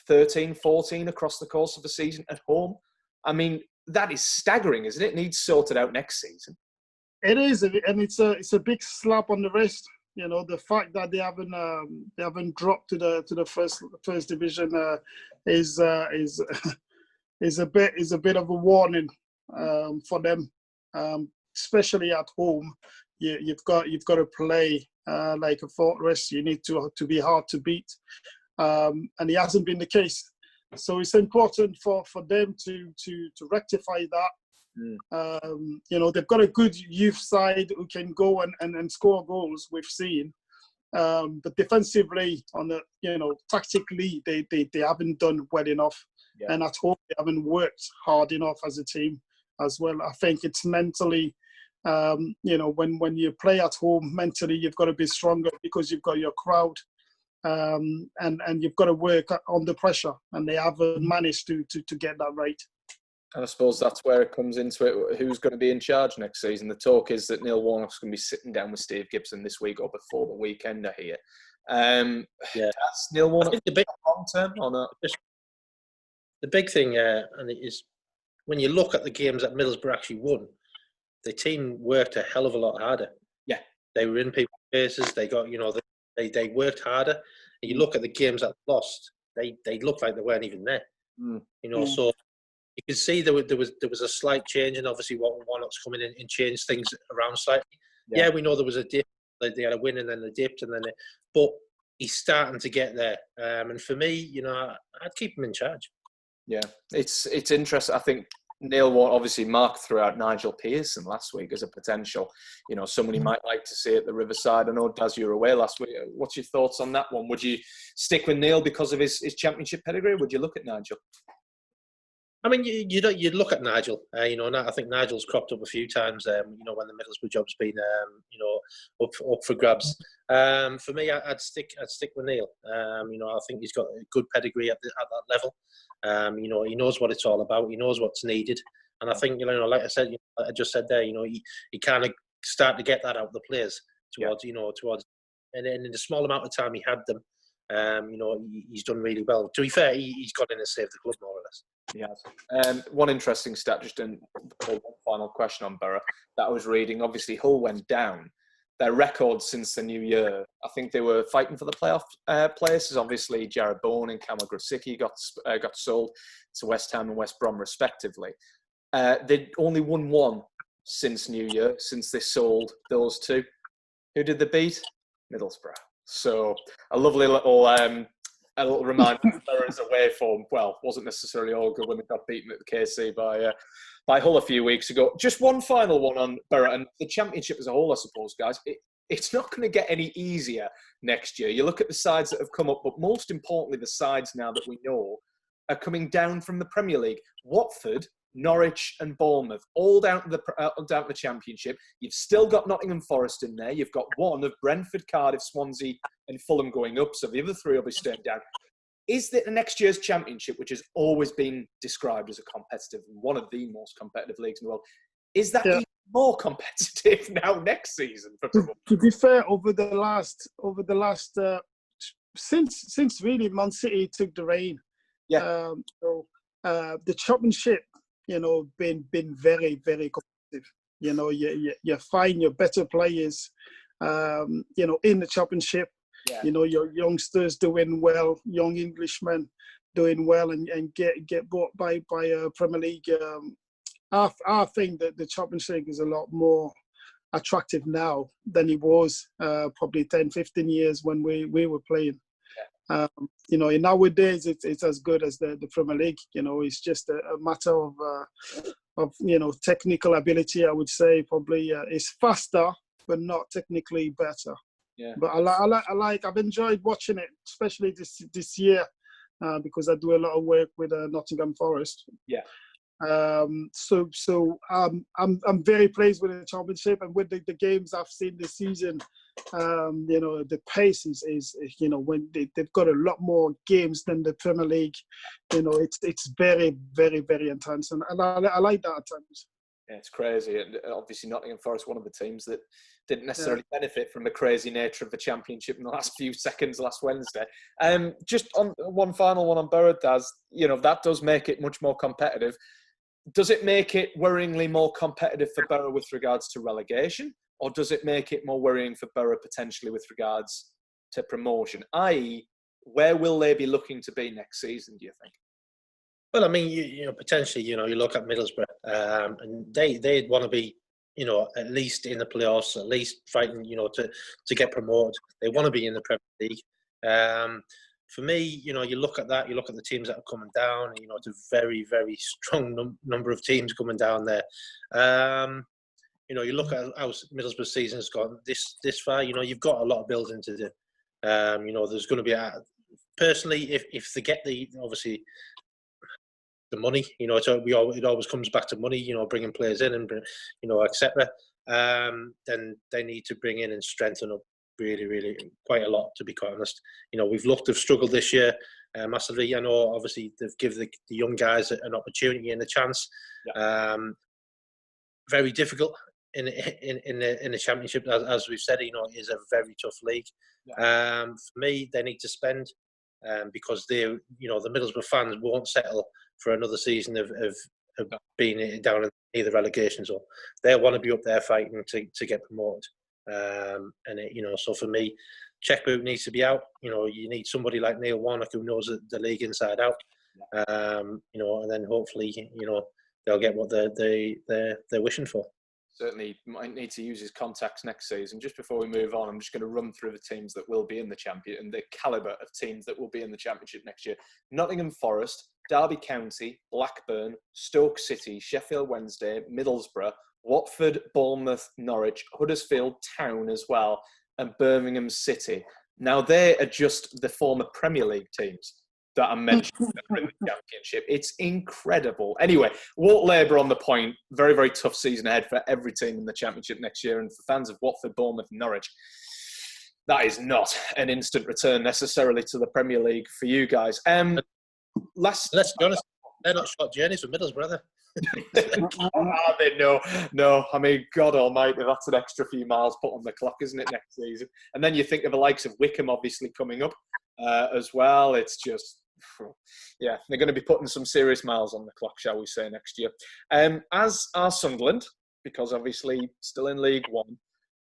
13, 14 across the course of the season at home. I mean, that is staggering, isn't it? It needs sorted out next season. It is, and it's a big slap on the wrist. The fact that they haven't dropped to the first division is a bit of a warning for them, especially at home. You've got to play like a fortress. You need to be hard to beat. And it hasn't been the case. So it's important for them to rectify that. They've got a good youth side who can go and score goals, we've seen. But defensively, tactically, they haven't done well enough. Yeah. And at home, they haven't worked hard enough as a team as well. I think it's mentally, when you play at home, mentally, you've got to be stronger because you've got your crowd. And you've got to work on the pressure, and they haven't managed to get that right. And I suppose that's where it comes into it. Who's going to be in charge next season? The talk is that Neil Warnock's going to be sitting down with Steve Gibson this week or before the weekend, I hear. That's Neil Warnock long term or not? The big thing, and it is when you look at the games that Middlesbrough actually won, the team worked a hell of a lot harder. Yeah, they were in people's faces. They got, they worked harder. And you look at the games that lost, they looked like they weren't even there. So you can see there was a slight change, and obviously Warnock's coming in and changed things around slightly. Yeah, we know there was a dip. They had a win and then they dipped, but he's starting to get there. And for me, I'd keep him in charge. Yeah, it's interesting. I think Neil Warnock obviously Mark threw out Nigel Pearson last week as a potential, someone he might like to see at the Riverside. I know, Daz, you were away last week. What's your thoughts on that one? Would you stick with Neil because of his championship pedigree? Would you look at Nigel? I mean, you'd look at Nigel. I think Nigel's cropped up a few times. When the Middlesbrough job's been, up for grabs. For me, I'd stick with Neil. I think he's got a good pedigree at that level. He knows what it's all about. He knows what's needed, and I think like I said, I just said there, he kind of start to get that out of the players towards, and in the small amount of time he had them. He's done really well. To be fair, he's got in and saved the club more or less. He has. One interesting stat, just one final question on Boro that I was reading. Obviously, Hull went down. Their record since the new year, I think they were fighting for the playoff places. Obviously, Jared Bourne and Kamal Grosicki got sold to West Ham and West Brom, respectively. They'd only won one since New Year, since they sold those two. Who did they beat? Middlesbrough. So a lovely little reminder that Boro's away form, wasn't necessarily all good when they got beaten at the KC by Hull a few weeks ago. Just one final one on Boro and the championship as a whole, I suppose, guys. It's not going to get any easier next year. You look at the sides that have come up, but most importantly, the sides now that we know are coming down from the Premier League. Watford, Norwich and Bournemouth, all down to the Championship. You've still got Nottingham Forest in there. You've got one of Brentford, Cardiff, Swansea and Fulham going up, so the other three will be staying down. Is that the next year's Championship, which has always been described as a competitive, one of the most competitive leagues in the world, is that easy more competitive now next season for promotion. To be fair, over the last since really Man City took the reign, the championship, been very, very competitive. You find your better players, in the championship. Yeah. Your youngsters doing well, young Englishmen doing well, and get bought by Premier League. I think that the Champions League is a lot more attractive now than it was probably 10, 15 years when we were playing. Yeah. Nowadays it's as good as the Premier League. It's just a matter of technical ability. I would say probably it's faster, but not technically better. Yeah. But I've enjoyed watching it, especially this year, because I do a lot of work with Nottingham Forest. Yeah. So I'm very pleased with the championship and with the games I've seen this season. The pace is when they've got a lot more games than the Premier League. It's very, very, very intense, and I like that at times. Yeah, it's crazy. And obviously Nottingham Forest, one of the teams that didn't necessarily benefit from the crazy nature of the championship in the last few seconds last Wednesday. Just on one final one on Boro, Daz, that does make it much more competitive. Does it make it worryingly more competitive for Boro with regards to relegation? Or does it make it more worrying for Boro potentially with regards to promotion? I.e., where will they be looking to be next season, do you think? Well, I mean, potentially, you look at Middlesbrough, and they'd want to be, at least in the playoffs, at least fighting, to get promoted. They want to be in the Premier League. For me, you look at that, you look at the teams that are coming down, and, it's a very, very strong number of teams coming down there. You look at how Middlesbrough season has gone this far, you've got a lot of building to do. There's going to be, personally, if they get obviously, the money, it always comes back to money, bringing players in and, etc. Then they need to bring in and strengthen up really, really quite a lot, to be quite honest. They've struggled this year massively. I know, obviously, they've given the young guys an opportunity and a chance. Yeah. Very difficult in the championship, as we've said. It is a very tough league. Yeah. For me, they need to spend because the Middlesbrough fans won't settle for another season of being down in either relegation zone. They want to be up there fighting to get promoted. So for me, checkbook needs to be out. You need somebody like Neil Warnock who knows the league inside out. And then hopefully, they'll get what they're wishing for. Certainly might need to use his contacts next season. Just before we move on, I'm just going to run through the teams that will be in the championship and the calibre of teams that will be in the championship next year. Nottingham Forest, Derby County, Blackburn, Stoke City, Sheffield Wednesday, Middlesbrough, Watford, Bournemouth, Norwich, Huddersfield Town as well, and Birmingham City. Now, they are just the former Premier League teams that I mentioned that are in the championship. It's incredible. Anyway, won't labour on the point. Very, very tough season ahead for every team in the championship next year. And for fans of Watford, Bournemouth, and Norwich, that is not an instant return necessarily to the Premier League for you guys. Let's be honest, they're not short journeys for Middlesbrough, are they? No. I mean, God almighty, that's an extra few miles put on the clock, isn't it, next season? And then you think of the likes of Wickham obviously coming up as well. It's just, yeah, they're going to be putting some serious miles on the clock, shall we say, next year. As are Sunderland, because obviously still in League One.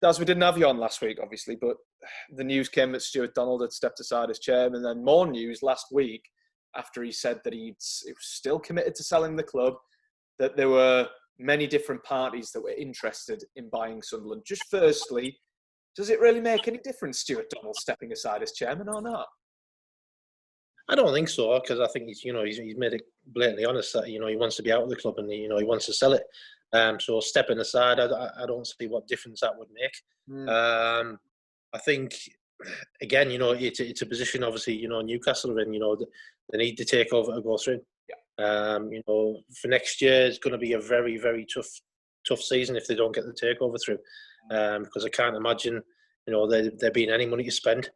As we didn't have you on last week, obviously, but the news came that Stuart Donald had stepped aside as chairman, and then more news last week after he said that he was still committed to selling the club, that there were many different parties that were interested in buying Sunderland. Just firstly, does it really make any difference, Stuart Donald stepping aside as chairman or not? I don't think so, because I think he's made it blatantly honest that he wants to be out of the club and he wants to sell it. So stepping aside, I don't see what difference that would make. I think again, it's a position obviously Newcastle are in. They need the takeover to go through. Yeah. For next year, it's going to be a very, very tough season if they don't get the takeover through. Because I can't imagine there being any money to spend.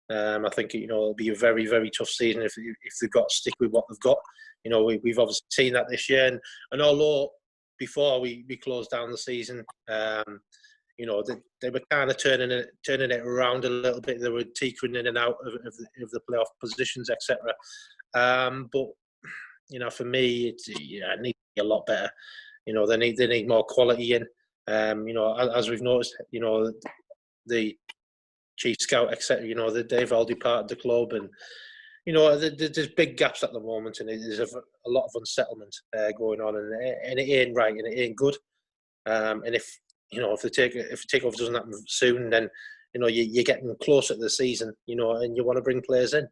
I think it'll be a very, very tough season if they've got to stick with what they've got. We've obviously seen that this year, and although before we closed down the season. You know, they were kind of turning it around a little bit. They were teetering in and out of the playoff positions, etc. But you know, for me, it needs to be a lot better. You know, they need more quality in. You know, as we've noticed, you know, the chief scout, etc. You know, they've all departed the club, and you know, there's big gaps at the moment, and there's a lot of unsettlement going on, and it ain't right, and it ain't good. And if the takeover doesn't happen soon, then you know you're getting closer to the season, you know, and you want to bring players in.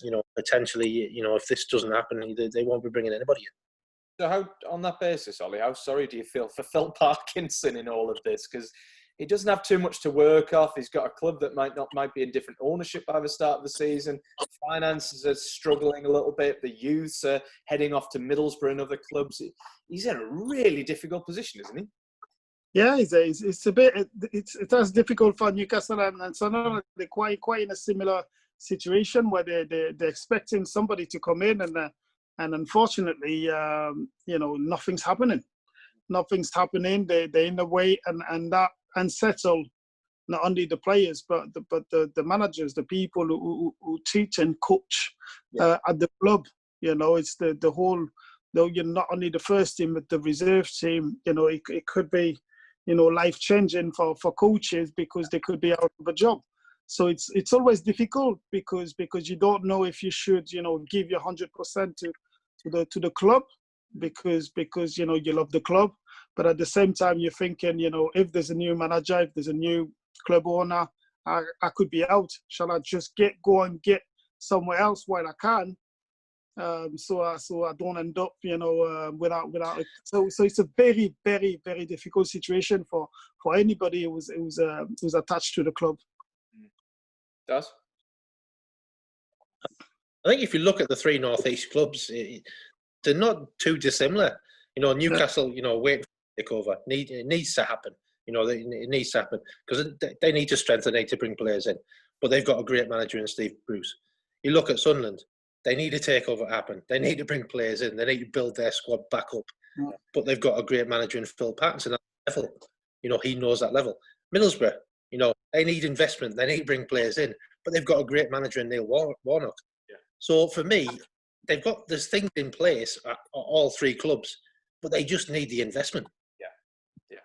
You know, potentially, you know, if this doesn't happen, they won't be bringing anybody in. So, how, on that basis, Ollie, how sorry do you feel for Phil Parkinson in all of this? Because he doesn't have too much to work off. He's got a club that might be in different ownership by the start of the season. Finances are struggling a little bit. The youths are heading off to Middlesbrough and other clubs. He's in a really difficult position, isn't he? Yeah, it's a bit. It's as difficult for Newcastle and Sunderland. They're quite in a similar situation where they're expecting somebody to come in, and unfortunately, you know, nothing's happening. Nothing's happening. They're in the way, and that unsettled not only the players but the managers, the people who teach and coach at the club. You know, it's the whole. Though you're not only the first team but the reserve team. You know, it could be, you know, life changing for coaches because they could be out of a job. So it's always difficult because you don't know if you should, you know, give your 100% to the club because you know you love the club, but at the same time you're thinking, you know, if there's a new manager, if there's a new club owner, I could be out. Shall I just go and get somewhere else while I can? So I don't end up, you know, without. So it's a very, very, very difficult situation for anybody who's attached to the club. Does? I think if you look at the three Northeast clubs, they're not too dissimilar. You know, Newcastle, you know, wait for takeover. It needs to happen. You know, it needs to happen because they need to strengthen, they need to bring players in. But they've got a great manager in Steve Bruce. You look at Sunderland, they need a takeover to happen. They need to bring players in. They need to build their squad back up. Yeah. But they've got a great manager in Phil Pattinson at that level. You know, he knows that level. Middlesbrough, you know, they need investment. They need to bring players in. But they've got a great manager in Neil Warnock. Yeah. So for me, there's things in place at all three clubs, but they just need the investment. Yeah.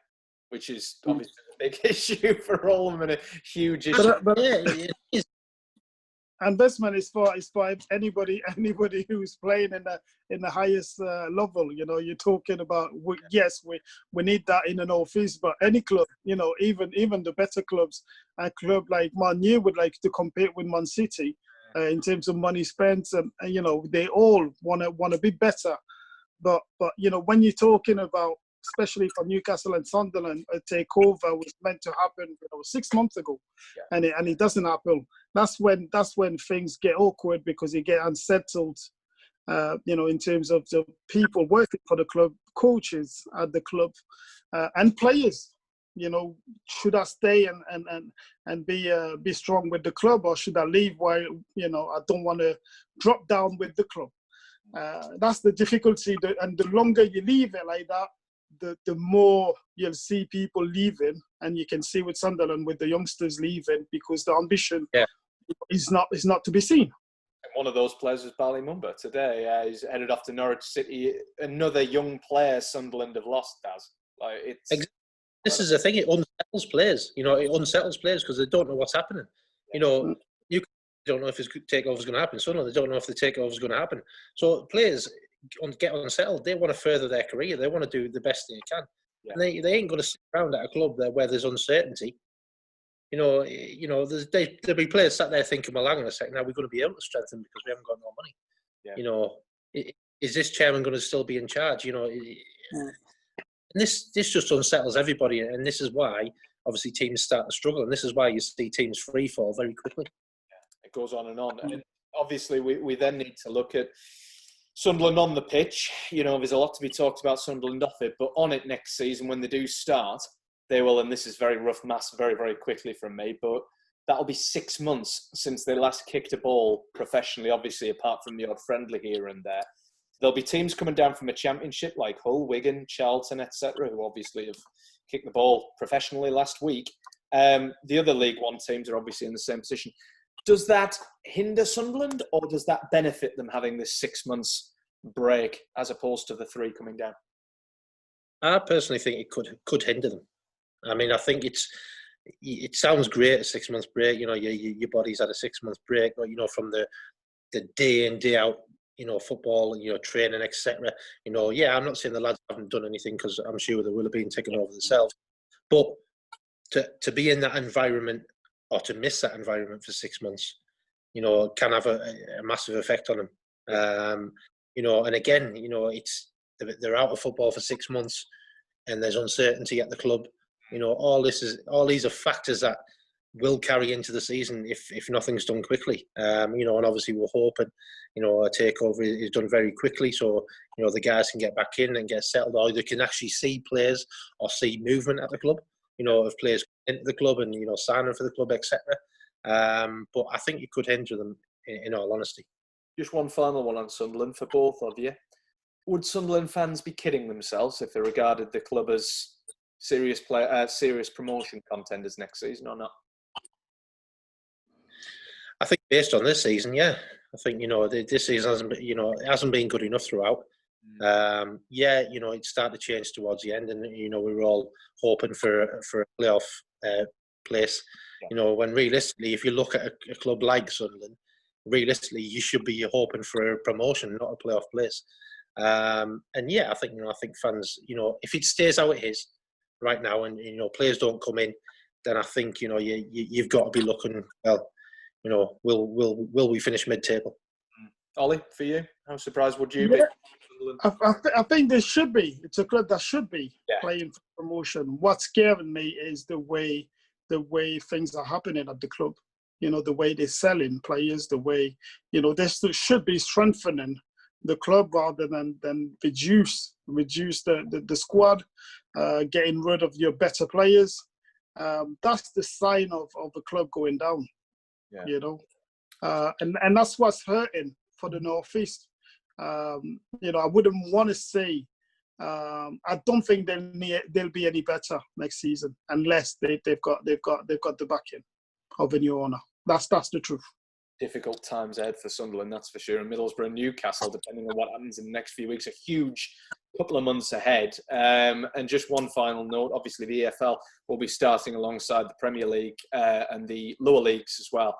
Which is obviously a big issue for all of them and a huge issue. But it is. Investment is for anybody who's playing in the highest level. You know, you're talking about yes, we need that in the Northeast, but any club, you know, even the better clubs, a club like Man U would like to compete with Man City in terms of money spent, and you know they all want to be better. But you know, when you're talking about, especially for Newcastle and Sunderland, a takeover was meant to happen, you know, 6 months ago, and it doesn't happen. That's when things get awkward because you get unsettled, you know, in terms of the people working for the club, coaches at the club, and players. You know, should I stay and be strong with the club, or should I leave while, you know, I don't want to drop down with the club? That's the difficulty, and the longer you leave it like that, the more you'll see people leaving, and you can see with Sunderland with the youngsters leaving because the ambition is not to be seen. One of those players was Bali Mumba today. He's headed off to Norwich City. Another young player Sunderland have lost, Daz. Like this is the thing, it unsettles players. You know, it unsettles players because they don't know what's happening. You know, you don't know if his takeover is going to happen. Sunderland, they don't know if the takeover is going to happen. So players get unsettled. They want to further their career. They want to do the best they can. Yeah. And they ain't going to sit around at a club there where there's uncertainty. You know, there'll be players sat there thinking, well, hang on a second, now we're going to be able to strengthen because we haven't got no money. Yeah. You know, is this chairman going to still be in charge? You know, and this just unsettles everybody, and this is why obviously teams start to struggle, and this is why you see teams free fall very quickly. Yeah, it goes on. And obviously we then need to look at Sunderland on the pitch. You know, there's a lot to be talked about Sunderland off it, but on it next season when they do start, they will, and this is very rough maths very, very quickly from me, but that'll be 6 months since they last kicked a ball professionally, obviously apart from the odd friendly here and there. There'll be teams coming down from the Championship like Hull, Wigan, Charlton, etc., who obviously have kicked the ball professionally last week. The other League One teams are obviously in the same position. Does that hinder Sunderland, or does that benefit them having this 6 months break as opposed to the 3 coming down? I personally think it could hinder them. I mean, I think it sounds great, a 6 months break. You know, your body's had a 6 months break, you know, from the day in, day out, you know, football, you know, training, etc. You know, yeah, I'm not saying the lads haven't done anything, because I'm sure they will have been taken over themselves. But to be in that environment, or to miss that environment for 6 months, you know, can have a massive effect on them. You know, and again, you know, they're out of football for 6 months, and there's uncertainty at the club. You know, all these are factors that will carry into the season if nothing's done quickly. You know, and obviously we're hoping, you know, a takeover is done very quickly, so you know the guys can get back in and get settled, or they can actually see players or see movement at the club. You know, of players into the club and, you know, signing for the club, etc. But I think it could hinder them, in all honesty. Just one final one on Sunderland for both of you. Would Sunderland fans be kidding themselves if they regarded the club as serious promotion contenders next season, or not? I think based on this season, yeah. I think, you know, this season hasn't been good enough throughout. Yeah, you know, it started to change towards the end, and you know we were all hoping for a playoff place. Yeah. You know, when realistically, if you look at a club like Sunderland, realistically you should be hoping for a promotion, not a playoff place. And yeah, I think fans, you know, if it stays how it is right now, and you know players don't come in, then I think, you know, you've got to be looking, well, you know, will we finish mid-table? Ollie, for you, how surprised would you be? I think there should be. It's a club that should be playing for promotion. What's scaring me is the way things are happening at the club. You know, the way they're selling players, the way, you know, they should be strengthening the club rather than reduce the squad, getting rid of your better players. That's the sign of the club going down. Yeah. You know, and that's what's hurting for the North East. You know, I wouldn't want to say. I don't think they'll be any better next season unless they've got the backing of a new owner. That's the truth. Difficult times ahead for Sunderland, that's for sure. And Middlesbrough and Newcastle, depending on what happens in the next few weeks, a huge couple of months ahead. And just one final note, obviously the EFL will be starting alongside the Premier League and the lower leagues as well.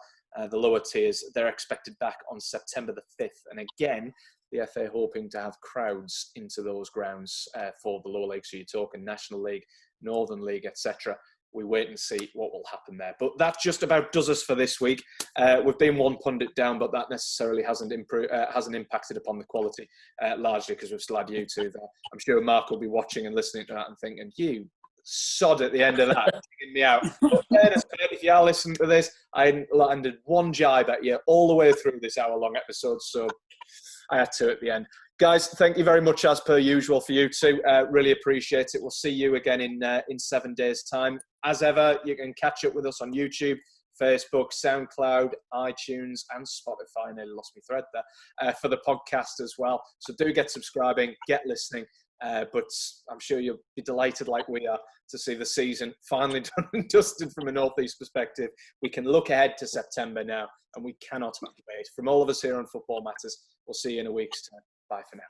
The lower tiers, they're expected back on September the 5th. And again, the FA hoping to have crowds into those grounds for the lower league. So you're talking National League, Northern League, etc. We wait and see what will happen there. But that just about does us for this week. We've been one pundit down, but that necessarily hasn't impacted upon the quality, largely because we've still had you two there. I'm sure Mark will be watching and listening to that and thinking, you sod at the end of that, taking me out. But fairness, if you are listening to this, I landed one jibe at you all the way through this hour-long episode, so I had to at the end. Guys, thank you very much, as per usual, for you two. Really appreciate it. We'll see you again in 7 days' time. As ever, you can catch up with us on YouTube, Facebook, SoundCloud, iTunes, and Spotify. I nearly lost my thread there, for the podcast as well. So do get subscribing, get listening. But I'm sure you'll be delighted, like we are, to see the season finally done and dusted from a North East perspective. We can look ahead to September now, and we cannot wait. From all of us here on Football Matters, we'll see you in a week's time. Bye for now.